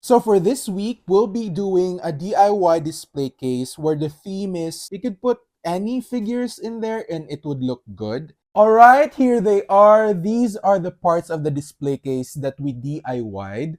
So for this week, we'll be doing a DIY display case where the theme is you could put any figures in there and it would look good. All right, here they are. These are the parts of the display case that we DIY'd.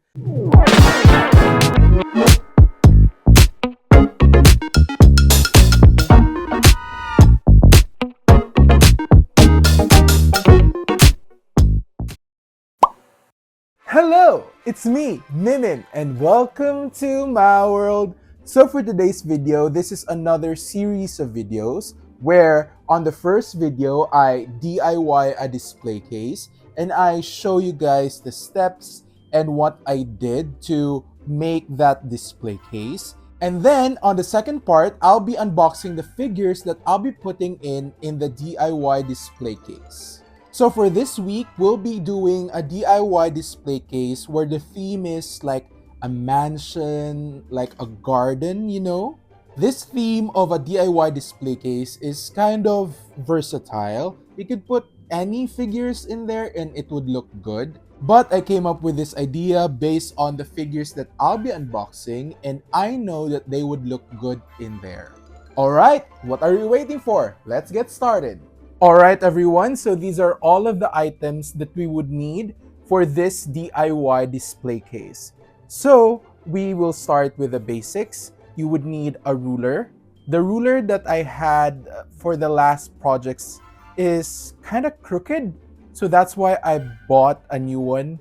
Hello, it's me, Mimim, and welcome to my world. So for today's video, this is another series of videos where on the first video, I DIY a display case and I show you guys the steps and what I did to make that display case. And then on the second part, I'll be unboxing the figures that I'll be putting in the DIY display case. So for this week, we'll be doing a DIY display case where the theme is like a mansion, like a garden, you know? This theme of a DIY display case is kind of versatile. You could put any figures in there and it would look good. But I came up with this idea based on the figures that I'll be unboxing, and I know that they would look good in there. Alright, what are you waiting for? Let's get started. Alright everyone, so these are all of the items that we would need for this DIY display case. So we will start with the basics. You would need a ruler. The ruler that I had for the last projects is kind of crooked, so that's why I bought a new one.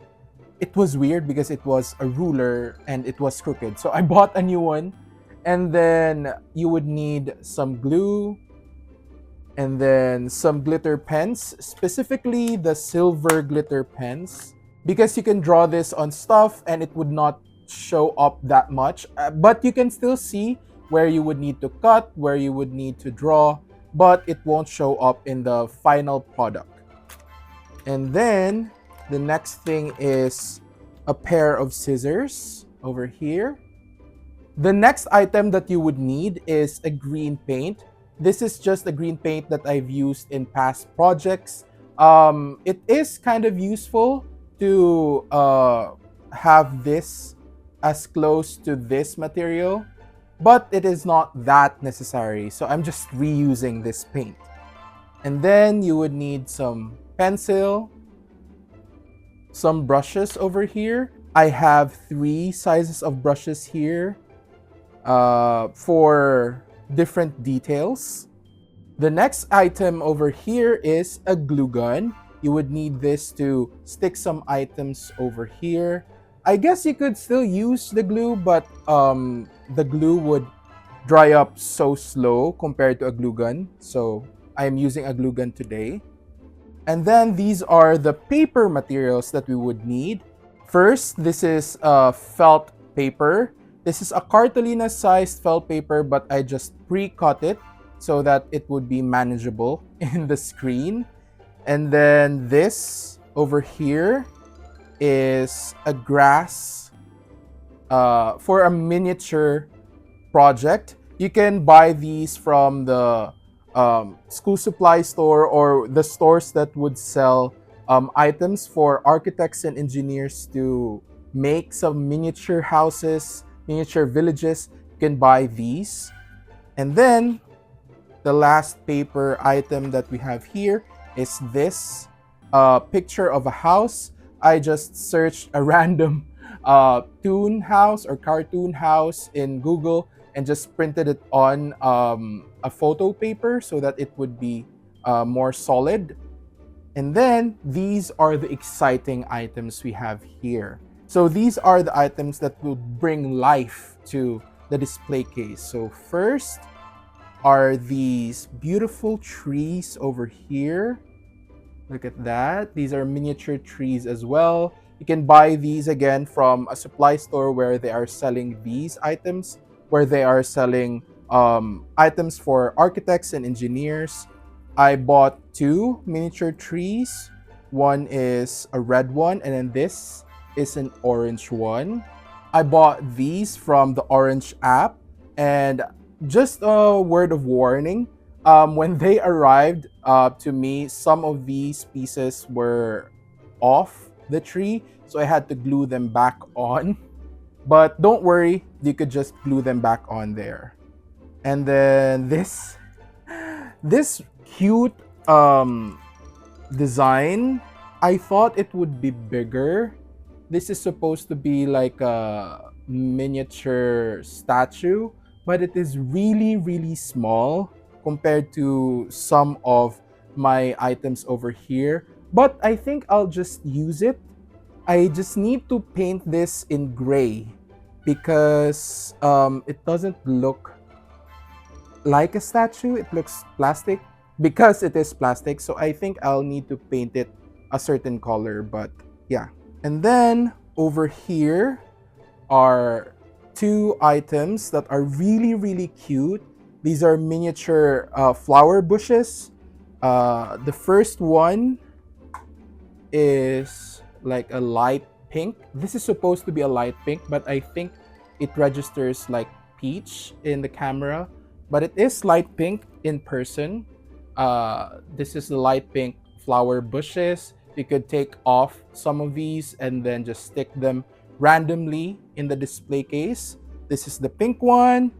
It was weird because it was a ruler and it was crooked, so I bought a new one. And then you would need some glue, and then some glitter pens, specifically the silver glitter pens, because you can draw this on stuff and it would not show up that much, but you can still see where you would need to cut, where you would need to draw, but it won't show up in the final product. And then the next thing is a pair of scissors over here. The next item that you would need is a green paint. This is just a green paint that I've used in past projects. It is kind of useful to have this as close to this material, but it is not that necessary. So I'm just reusing this paint. And then you would need some pencil, some brushes over here. I have 3 sizes of brushes here for different details. The next item over here is a glue gun. You would need this to stick some items over here. I guess you could still use the glue, but the glue would dry up so slow compared to a glue gun. So I'm using a glue gun today. And then these are the paper materials that we would need. First, this is felt paper. This is a cartolina-sized felt paper, but I just pre-cut it so that it would be manageable in the screen. And then this over here is a grass for a miniature project. You can buy these from the school supply store or the stores that would sell items for architects and engineers to make some miniature houses, miniature villages. You can buy these. And then the last paper item that we have here is this picture of a house. I just searched a random toon house or cartoon house in Google and just printed it on a photo paper so that it would be more solid. And then these are the exciting items we have here. So these are the items that will bring life to the display case. So first are these beautiful trees over here. Look at that. These are miniature trees as well. You can buy these again from a supply store where they are selling these items, where they are selling items for architects and engineers. I bought 2 miniature trees. One is a red one, and then this is an orange one. I bought these from the Orange app, and just a word of warning, when they arrived to me, some of these pieces were off the tree, so I had to glue them back on. But don't worry, you could just glue them back on there. And then this cute design, I thought it would be bigger. This is supposed to be like a miniature statue, but it is really, really small compared to some of my items over here. But I think I'll just use it. I just need to paint this in gray because it doesn't look like a statue. It looks plastic because it is plastic. So I think I'll need to paint it a certain color, but yeah. And then over here are two items that are really, really cute. These are miniature flower bushes. The first one is like a light pink. This is supposed to be a light pink, but I think it registers like peach in the camera. But it is light pink in person. This is the light pink flower bushes. You could take off some of these and then just stick them randomly in the display case. This is the pink one.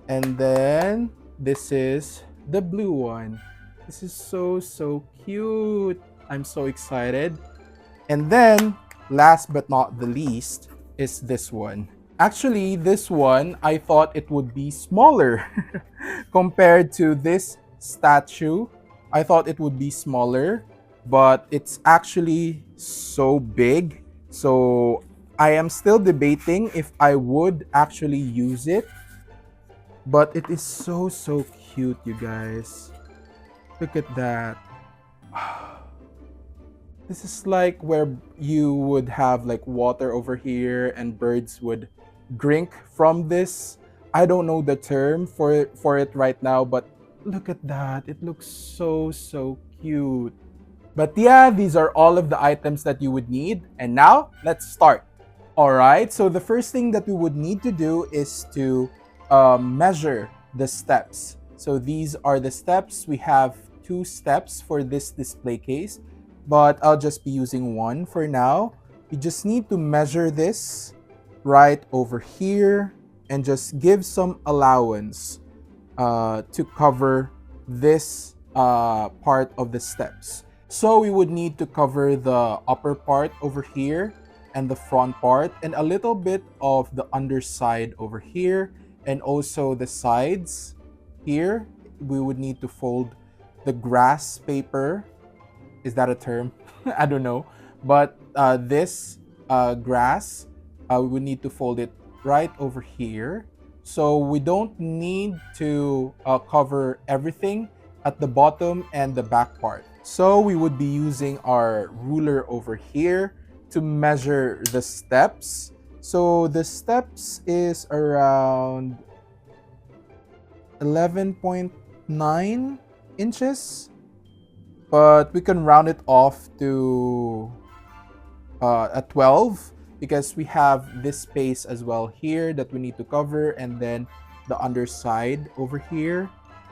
And then this is the blue one. This is so cute. I'm so excited. And then, last but not the least, is this one. Actually, this one, I thought it would be smaller compared to this statue. I thought it would be smaller, but it's actually so big. So I am still debating if I would actually use it. But it is so cute, you guys. Look at that. This is like where you would have like water over here and birds would drink from this. I don't know the term for it right now, but look at that. It looks so cute. But yeah, these are all of the items that you would need. And now, let's start. All right, so the first thing that we would need to do is to measure the steps. So these are the steps. We have 2 steps for this display case, but I'll just be using one for now. You just need to measure this right over here and just give some allowance to cover this part of the steps. So we would need to cover the upper part over here and the front part and a little bit of the underside over here and also the sides here. We would need to fold the grass paper. Is that a term? I don't know. But this grass, we would need to fold it right over here. So we don't need to cover everything at the bottom and the back part. So we would be using our ruler over here to measure the steps. So the steps is around 11.9 inches, but we can round it off to a 12 because we have this space as well here that we need to cover and then the underside over here.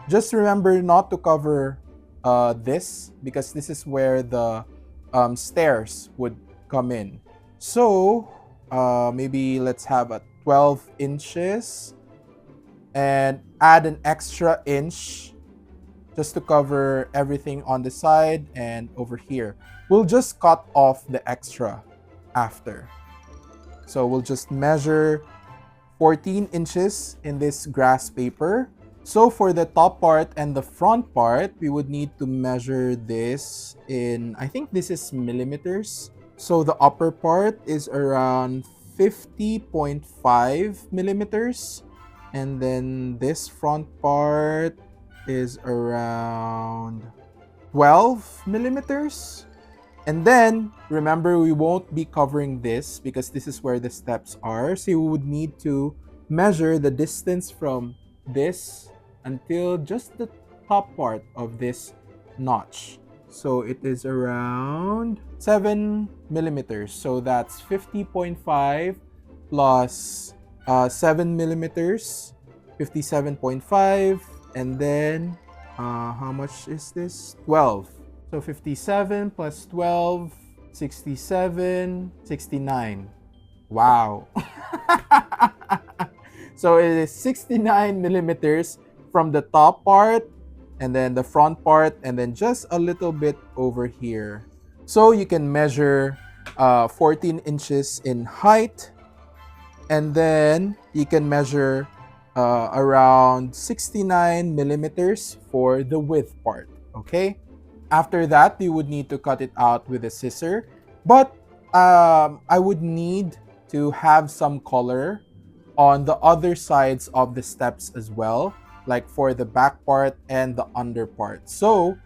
Just remember not to cover this because this is where the stairs would come in. So maybe let's have a 12 inches and add an extra inch just to cover everything on the side and over here. We'll just cut off the extra after. So we'll just measure 14 inches in this grass paper. So for the top part and the front part, we would need to measure this in, I think this is millimeters. So the upper part is around 50.5 millimeters. And then this front part is around 12 millimeters. And then, remember, we won't be covering this because this is where the steps are. So you would need to measure the distance from this until just the top part of this notch. So it is around 7 millimeters. So that's 50.5 plus 7 millimeters, 57.5. And then, how much is this? 12. So 57 plus 12, 67, 69. Wow. So it is 69 millimeters from the top part, and then the front part, and then just a little bit over here. So you can measure 14 inches in height, and then you can measure around 69 millimeters for the width part. Okay. After that, you would need to cut it out with a scissor, but I would need to have some color on the other sides of the steps as well, like for the back part and the under part. So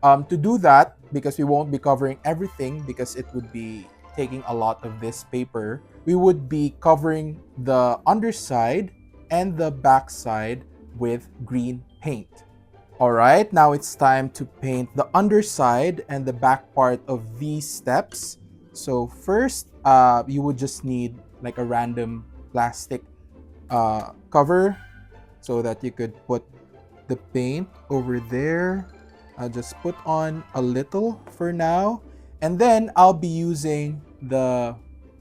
to do that, because we won't be covering everything because it would be taking a lot of this paper, we would be covering the underside and the back side with green paint. Alright, now it's time to paint the underside and the back part of these steps. So first, you would just need like a random plastic cover so that you could put the paint over there. I'll just put on a little for now, and then I'll be using the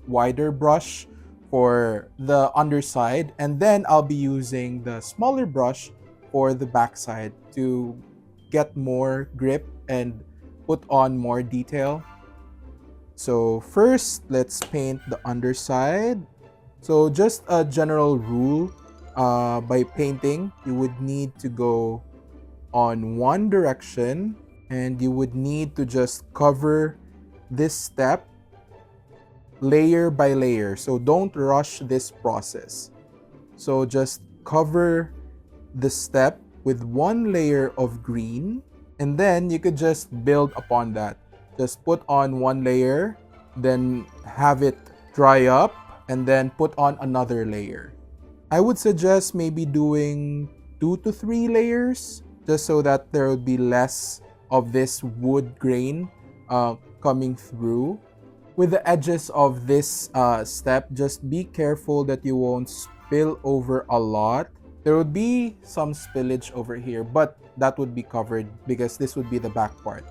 wider brush for the underside, and then I'll be using the smaller brush for the backside to get more grip and put on more detail. So first, let's paint the underside. So just a general rule, by painting, you would need to go on one direction, and you would need to just cover this step layer by layer. So don't rush this process. So just cover the step with one layer of green, and then you could just build upon that. Just put on one layer, then have it dry up, and then put on another layer. I would suggest maybe doing 2 to 3 layers, just so that there will be less of this wood grain coming through. With the edges of this step, just be careful that you won't spill over a lot. There would be some spillage over here, but that would be covered because this would be the back part.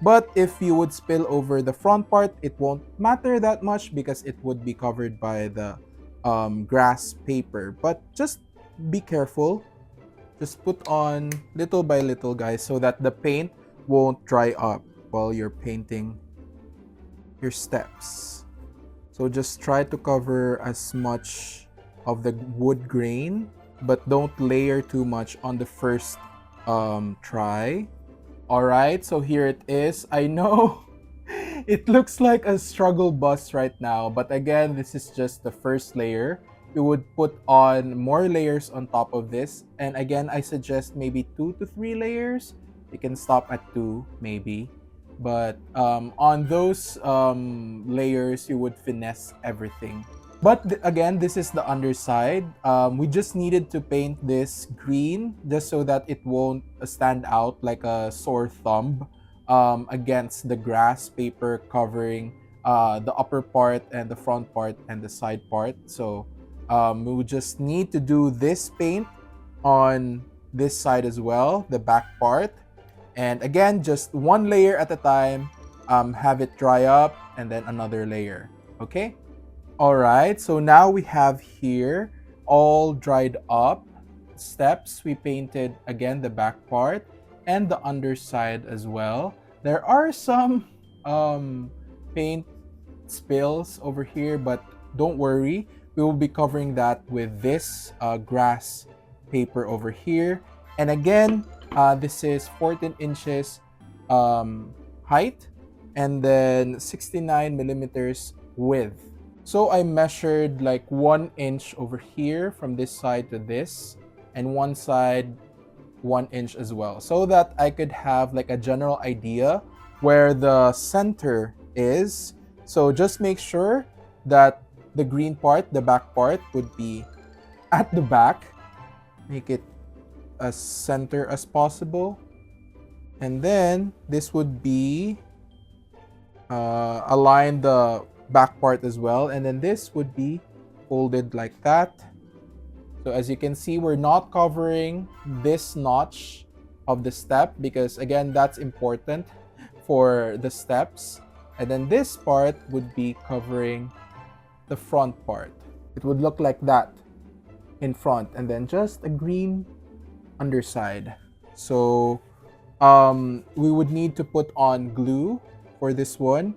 But if you would spill over the front part, it won't matter that much because it would be covered by the grass paper. But just be careful. Just put on little by little, guys, so that the paint won't dry up while you're painting your steps. So just try to cover as much of the wood grain, but don't layer too much on the first try. Alright, so here it is. I know it looks like a struggle bus right now, but again, this is just the first layer. You would put on more layers on top of this, and again, I suggest maybe 2 to 3 layers. You can stop at 2 maybe, but on those layers, you would finesse everything. But again, this is the underside. We just needed to paint this green just so that it won't stand out like a sore thumb against the grass paper covering the upper part and the front part and the side part. So we would just need to do this paint on this side as well, the back part. And again, just one layer at a time, have it dry up, and then another layer. Okay? Alright, so now we have here all dried up steps. We painted again the back part and the underside as well. There are some paint spills over here, but don't worry. We will be covering that with this grass paper over here. And again, this is 14 inches height and then 69 millimeters width. So I measured like 1 inch over here from this side to this, and one side 1 inch as well, so that I could have like a general idea where the center is. So just make sure that the green part, the back part, would be at the back. Make it as center as possible. And then this would be align the back part as well, and then this would be folded like that. So as you can see, we're not covering this notch of the step because again, that's important for the steps. And then this part would be covering the front part. It would look like that in front, and then just a green underside. So we would need to put on glue for this one,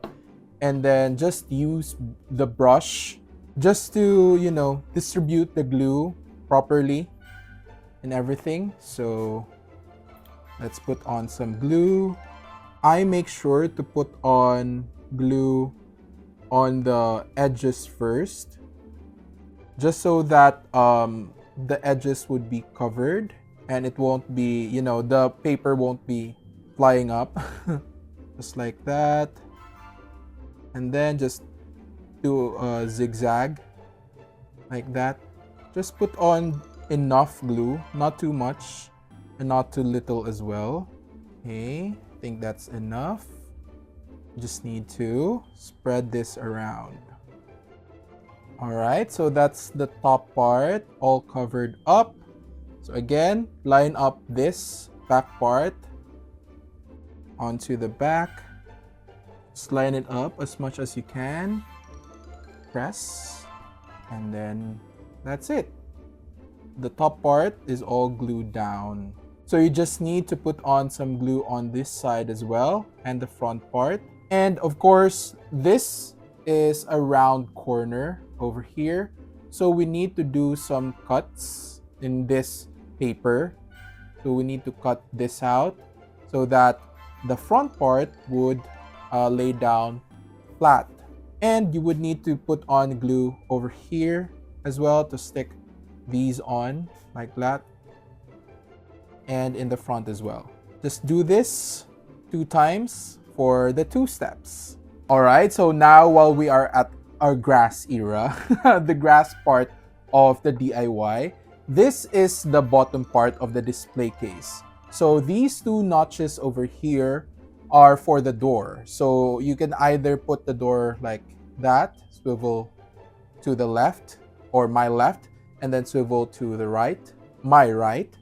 and then just use the brush just to, you know, distribute the glue properly and everything. So let's put on some glue. I make sure to put on glue on the edges first, just so that the edges would be covered and it won't be, you know, the paper won't be flying up. Just like that. And then just do a zigzag like that. Just put on enough glue, not too much and not too little as well. Okay, I think that's enough. Just need to spread this around. Alright, so that's the top part all covered up. So again, line up this back part onto the back. Just line it up as much as you can. Press. And then that's it. The top part is all glued down. So you just need to put on some glue on this side as well, and the front part. And of course, this is a round corner over here. So we need to do some cuts in this paper. So we need to cut this out so that the front part would lay down flat. And you would need to put on glue over here as well to stick these on like that, and in the front as well. Just do this 2 times for the 2 steps. Alright, so now while we are at our grass era, the grass part of the DIY, this is the bottom part of the display case. So these 2 notches over here are for the door. So you can either put the door like that, swivel to the left or my left, and then swivel to the right, my right.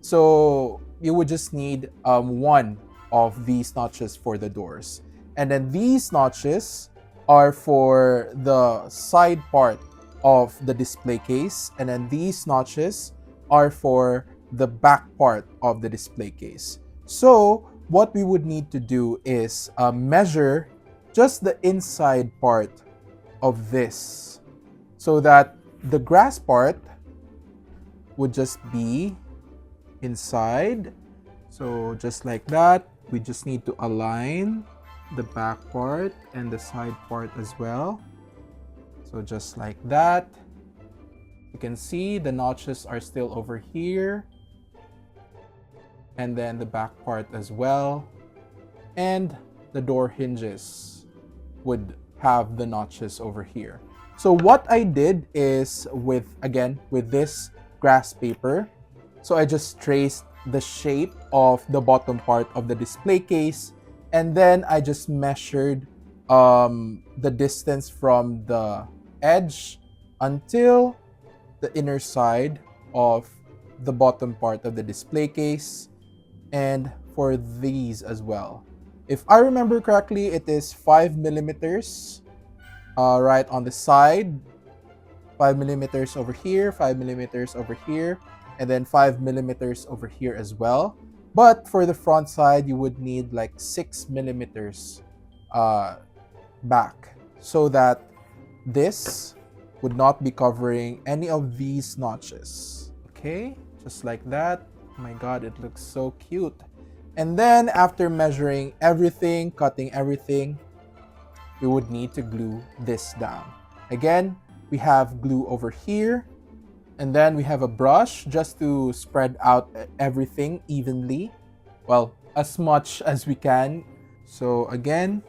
So you would just need 1 of these notches for the doors. And then these notches are for the side part of the display case. And then these notches are for the back part of the display case. So what we would need to do is measure just the inside part of this, so that the grass part would just be inside. So just like that, we just need to align the back part and the side part as well. So just like that. You can see the notches are still over here, and then the back part as well, and the door hinges would have the notches over here. So what I did is with this grass paper, so I just traced the shape of the bottom part of the display case, and then I just measured the distance from the edge until the inner side of the bottom part of the display case, and for these as well. If I remember correctly, it is 5 millimeters right on the side, 5 millimeters over here, 5 millimeters over here, and then 5 millimeters over here as well. But for the front side, you would need like 6 millimeters back, so that this would not be covering any of these notches. Okay, just like that. Oh my god, it looks so cute. And then after measuring everything, cutting everything, we would need to glue this down. Again, we have glue over here, and then we have a brush just to spread out everything evenly. Well, as much as we can. So again,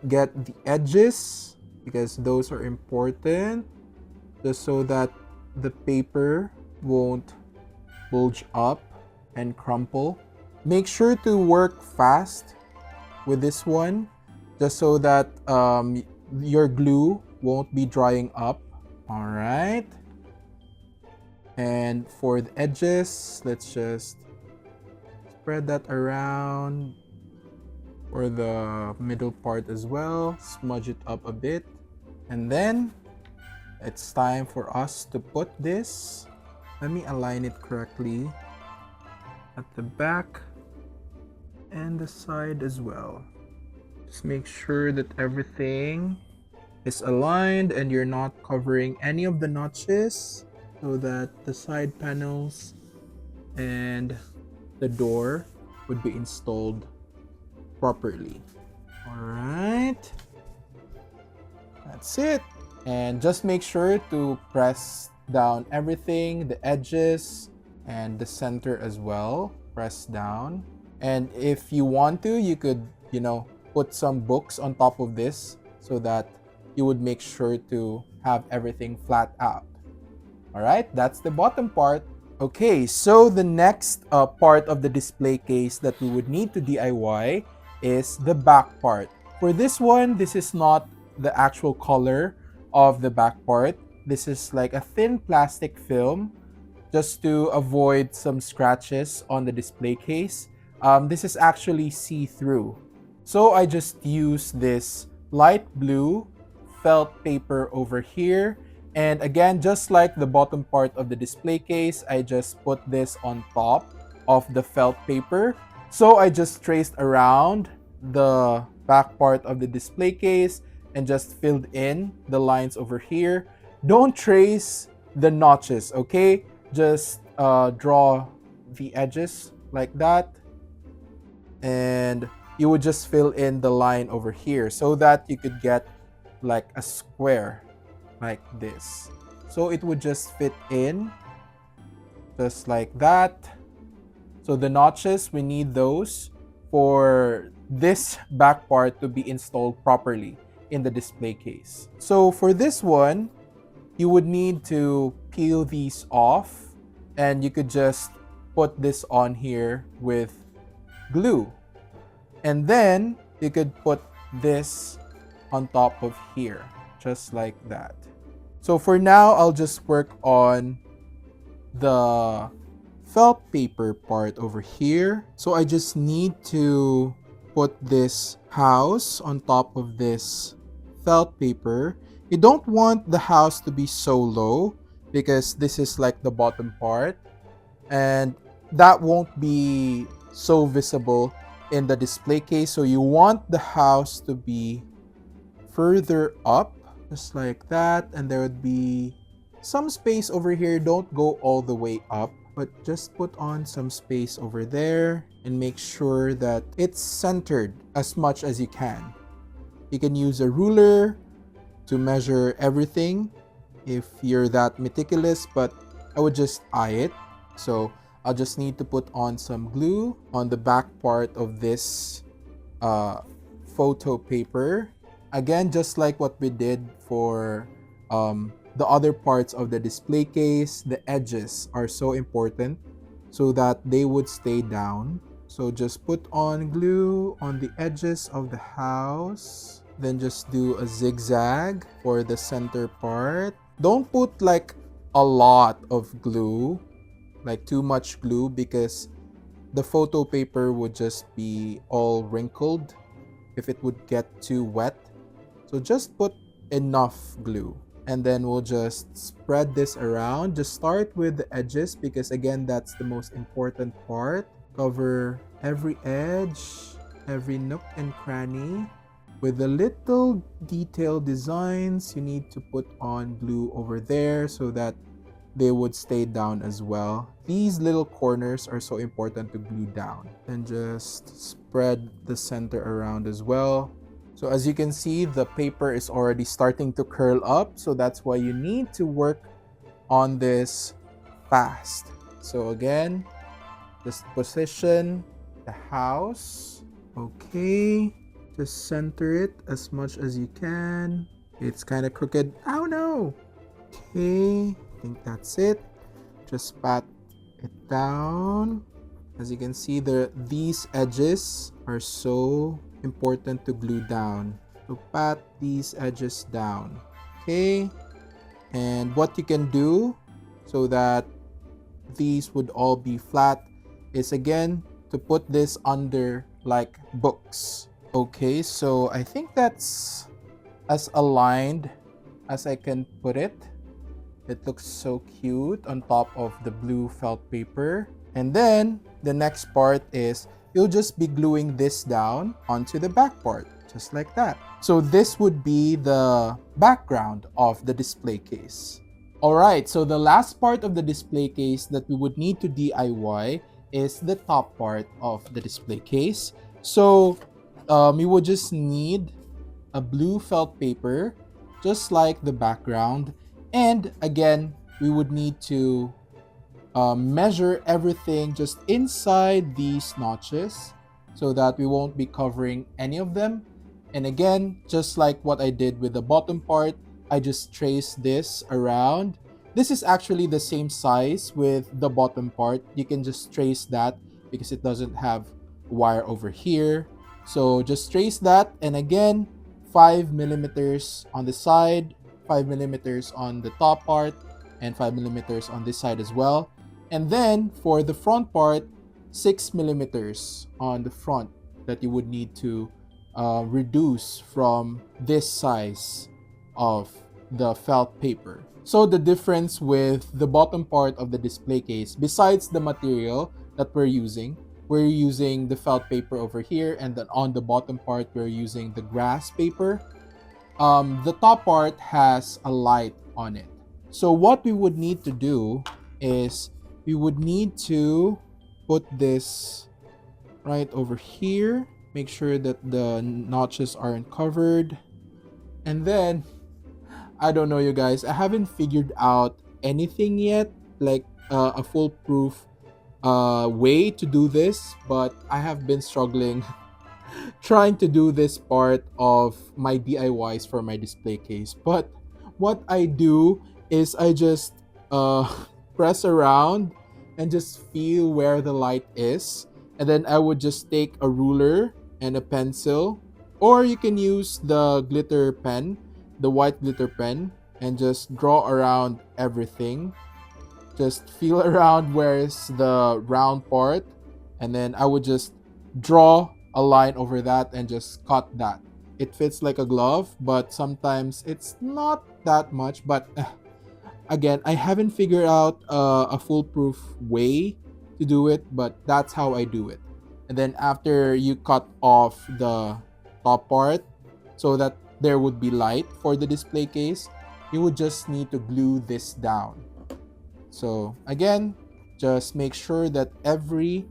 get the edges, because those are important, just so that the paper won't bulge up and crumple. Make sure to work fast with this one, just so that your glue won't be drying up. All right. And for the edges, let's just spread that around. For the middle part as well, smudge it up a bit. And then it's time for us to put this. Let me align it correctly at the back and the side as well. Just make sure that everything is aligned and you're not covering any of the notches, so that the side panels and the door would be installed properly. All right, that's it. And just make sure to press down everything, the edges and the center as well. Press down. And if you want to, you could, put some books on top of this so that you would make sure to have everything flat out. All right, that's the bottom part. Okay, so the next part of the display case that we would need to DIY is the back part. For this one, this is not the actual color of the back part. This is like a thin plastic film just to avoid some scratches on the display case. This is actually see-through. So I just use this light blue felt paper over here. And again, just like the bottom part of the display case, I just put this on top of the felt paper. So I just traced around the back part of the display case and just filled in the lines over here. Don't trace the notches, okay? Just draw the edges like that. And you would just fill in the line over here so that you could get like a square like this. So it would just fit in just like that. So the notches, we need those for this back part to be installed properly in the display case. So for this one, you would need to peel these off, and you could just put this on here with glue. And then you could put this on top of here, just like that. So for now, I'll just work on the felt paper part over here. So I just need to put this house on top of this felt paper. You don't want the house to be so low because this is like the bottom part, and that won't be so visible in the display case. So you want the house to be further up, just like that, and there would be some space over here. Don't go all the way up, but just put on some space over there and make sure that it's centered as much as you can. You can use a ruler to measure everything if you're that meticulous, but I would just eye it. So I'll just need to put on some glue on the back part of this photo paper. Again, just like what we did for the other parts of the display case, the edges are so important so that they would stay down. So just put on glue on the edges of the house. Then just do a zigzag for the center part. Don't put like a lot of glue, like too much glue, because the photo paper would just be all wrinkled if it would get too wet. So just put enough glue, and then we'll just spread this around. Just start with the edges because again, that's the most important part. Cover every edge, every nook and cranny. With the little detailed designs, you need to put on glue over there so that they would stay down as well. These little corners are so important to glue down. And just spread the center around as well. So as you can see, the paper is already starting to curl up. So that's why you need to work on this fast. So again, just position the house. Okay. Just center it as much as you can. It's kind of crooked. Oh no! Okay, I think that's it. Just pat it down. As you can see, these edges are so important to glue down. So pat these edges down. Okay, and what you can do so that these would all be flat is again to put this under like books. Okay, so I think that's as aligned as I can put it. It looks so cute on top of the blue felt paper. And then the next part is you'll just be gluing this down onto the back part, just like that. So this would be the background of the display case. Alright, so the last part of the display case that we would need to DIY is the top part of the display case. So you would just need a blue felt paper, just like the background. And again, we would need to measure everything just inside these notches so that we won't be covering any of them. And again, just like what I did with the bottom part, I just trace this around. This is actually the same size with the bottom part. You can just trace that because it doesn't have wire over here. So just trace that, and again, 5 millimeters on the side, 5 millimeters on the top part, and 5 millimeters on this side as well. And then for the front part, 6 millimeters on the front that you would need to reduce from this size of the felt paper. So the difference with the bottom part of the display case, besides the material that we're using the felt paper over here, and then on the bottom part we're using the grass paper. The top part has a light on it. So what we would need to do is we would need to put this right over here, make sure that the notches aren't covered. And then I don't know, you guys, I haven't figured out anything yet, like a foolproof way to do this, but I have been struggling trying to do this part of my DIYs for my display case. But what I do is I just press around and just feel where the light is, and then I would just take a ruler and a pencil, or you can use the glitter pen, the white glitter pen, and just draw around everything. Just feel around where's the round part, and then I would just draw a line over that and just cut that. It fits like a glove, but sometimes it's not that much. But again, I haven't figured out a foolproof way to do it, but that's how I do it. And then after you cut off the top part so that there would be light for the display case, you would just need to glue this down. So again, just make sure that every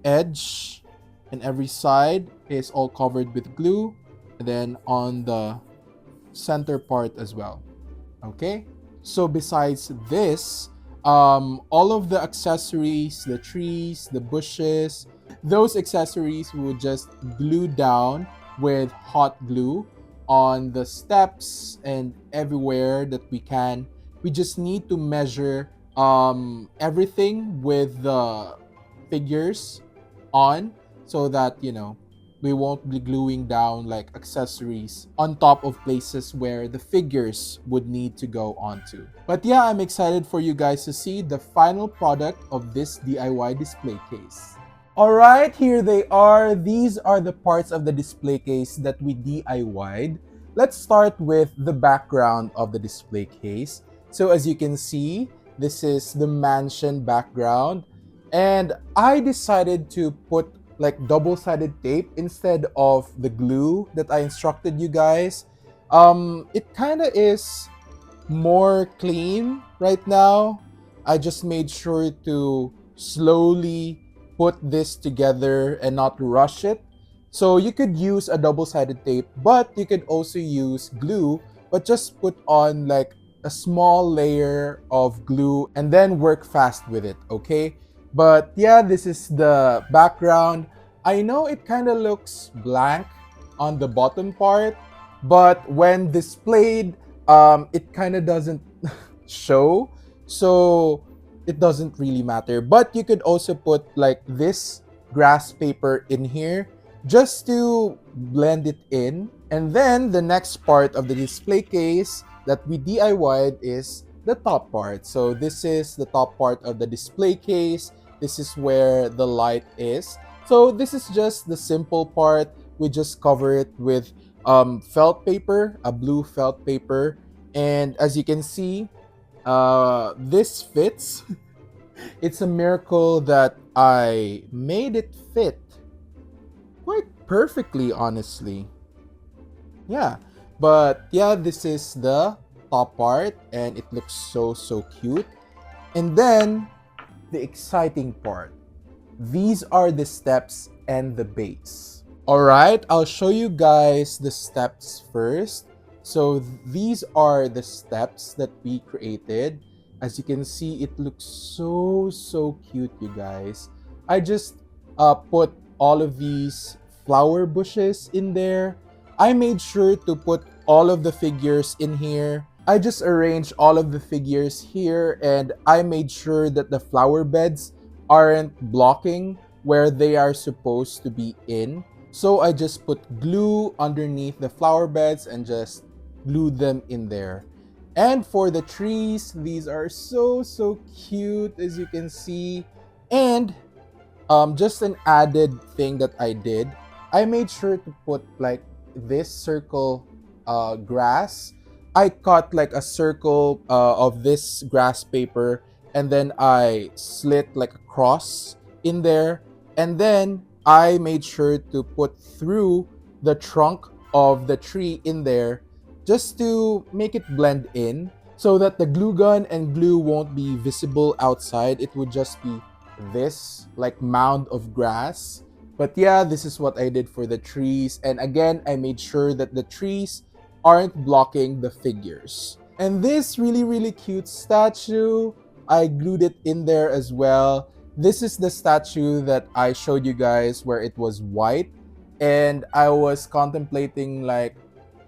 edge and every side is all covered with glue, and then on the center part as well. Okay, so besides this, all of the accessories, the trees, the bushes, those accessories we would just glue down with hot glue on the steps and everywhere that we can. We just need to measure everything with the figures on, so that we won't be gluing down like accessories on top of places where the figures would need to go onto. But yeah, I'm excited for you guys to see the final product of this DIY display case. Alright, here they are. These are the parts of the display case that we DIY'd. Let's start with the background of the display case. So as you can see, this is the mansion background, and I decided to put like double-sided tape instead of the glue that I instructed you guys. It kind of is more clean right now. I just made sure to slowly put this together and not rush it. So you could use a double-sided tape, but you could also use glue, but just put on like a small layer of glue and then work fast with it, okay? But yeah, this is the background. I know it kind of looks blank on the bottom part, but when displayed, it kind of doesn't show, so it doesn't really matter. But you could also put like this grass paper in here just to blend it in. And then the next part of the display case that we DIY'd is the top part. So this is the top part of the display case. This is where the light is. So this is just the simple part. We just cover it with felt paper, a blue felt paper. And as you can see, This fits. It's a miracle that I made it fit quite perfectly, honestly. Yeah, but yeah, this is the top part, and it looks so cute. And then the exciting part. These are the steps and the base. All right, I'll show you guys the steps first. So these are the steps that we created. As you can see, it looks so cute, you guys. I just put all of these flower bushes in there. I made sure to put all of the figures in here. I just arranged all of the figures here, and I made sure that the flower beds aren't blocking where they are supposed to be in. So I just put glue underneath the flower beds and just glued them in there. And for the trees, these are so cute, as you can see. And just an added thing that I did, I made sure to put like this circle grass. I cut like a circle of this grass paper, and then I slit like a cross in there, and then I made sure to put through the trunk of the tree in there just to make it blend in, so that the glue gun and glue won't be visible outside. It would just be this like mound of grass. But yeah, this is what I did for the trees. And again, I made sure that the trees aren't blocking the figures. And this really cute statue, I glued it in there as well. This is the statue that I showed you guys where it was white. And I was contemplating like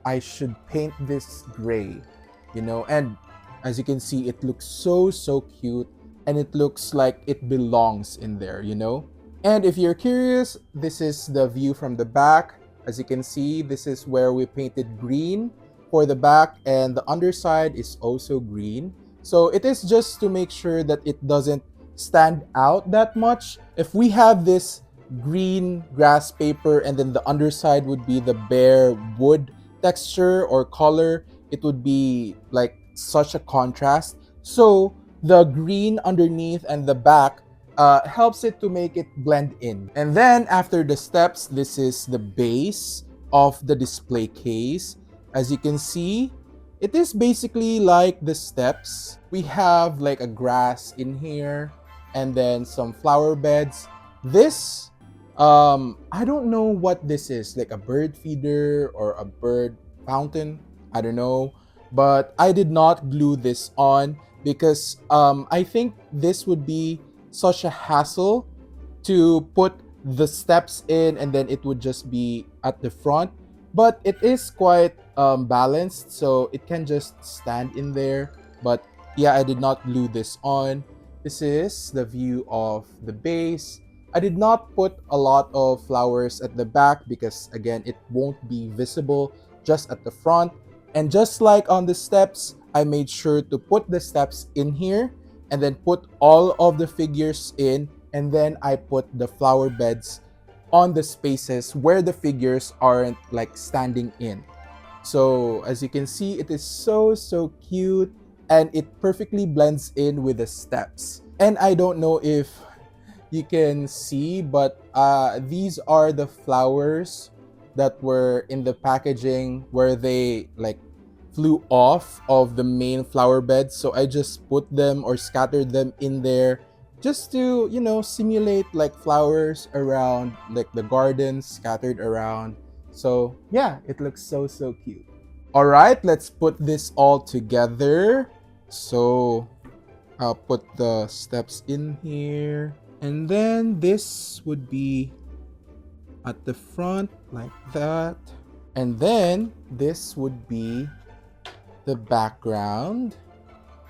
I should paint this gray, and as you can see, it looks so cute, and it looks like it belongs in there. And if you're curious, this is the view from the back. As you can see, this is where we painted green for the back, and the underside is also green. So it is just to make sure that it doesn't stand out that much. If we have this green grass paper and then the underside would be the bare wood texture or color, it would be like such a contrast. So the green underneath and the back helps it to make it blend in. And then after the steps, this is the base of the display case. As you can see, it is basically like the steps. We have like a grass in here and then some flower beds. This I don't know what this is, like a bird feeder or a bird fountain, I don't know, but I did not glue this on because I think this would be such a hassle to put the steps in, and then it would just be at the front. But it is quite balanced, so it can just stand in there. But yeah, I did not glue this on. This is the view of the base. I did not put a lot of flowers at the back because again, it won't be visible, just at the front. And just like on the steps, I made sure to put the steps in here and then put all of the figures in, and then I put the flower beds on the spaces where the figures aren't like standing in. So as you can see, it is so cute, and it perfectly blends in with the steps. And I don't know if you can see, but these are the flowers that were in the packaging where they like flew off of the main flower bed. So I just put them or scattered them in there just to, simulate like flowers around like the garden scattered around. So yeah, it looks so cute. All right, let's put this all together. So I'll put the steps in here, and then this would be at the front like that, and then this would be the background.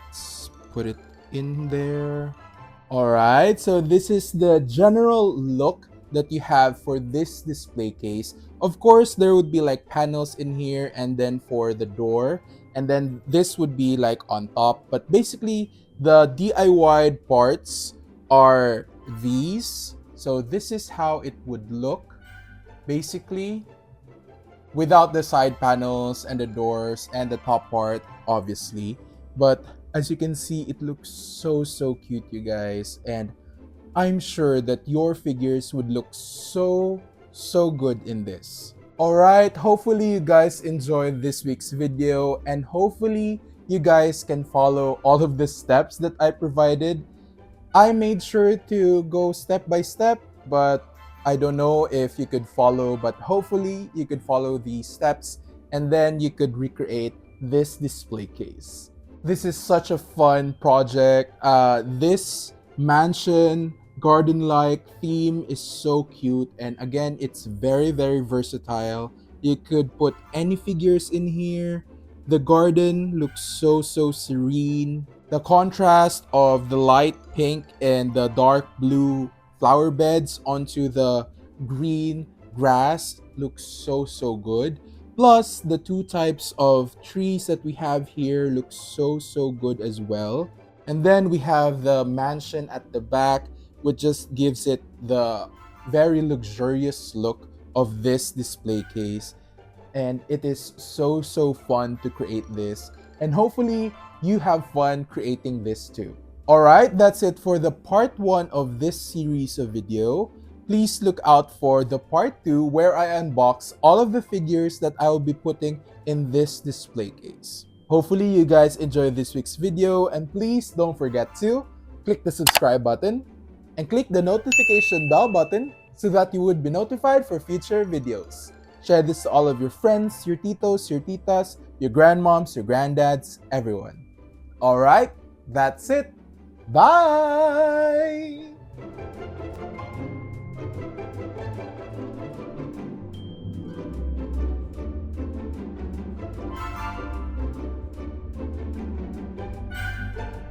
Let's put it in there. All right, so this is the general look that you have for this display case. Of course, there would be like panels in here, and then for the door, and then this would be like on top. But basically, the DIY parts are these. So this is how it would look basically, without the side panels and the doors and the top part, obviously. But As you can see, it looks so cute, you guys, and I'm sure that your figures would look so good in this. Alright, hopefully you guys enjoyed this week's video, and hopefully you guys can follow all of the steps that I provided. I made sure to go step by step, but I don't know if you could follow, but hopefully you could follow these steps and then you could recreate this display case. This is such a fun project. This mansion garden-like theme is so cute, and again, it's very versatile. You could put any figures in here. The garden looks so serene. The contrast of the light pink and the dark blue flower beds onto the green grass looks so good. Plus, the two types of trees that we have here look so good as well. And then we have the mansion at the back, which just gives it the very luxurious look of this display case. And it is so fun to create this. And hopefully, you have fun creating this too. Alright, that's it for the part 1 of this series of video. Please look out for the part 2 where I unbox all of the figures that I will be putting in this display case. Hopefully you guys enjoyed this week's video, and please don't forget to click the subscribe button and click the notification bell button so that you would be notified for future videos. Share this to all of your friends, your titos, your titas, your grandmoms, your granddads, everyone. Alright, that's it. Bye!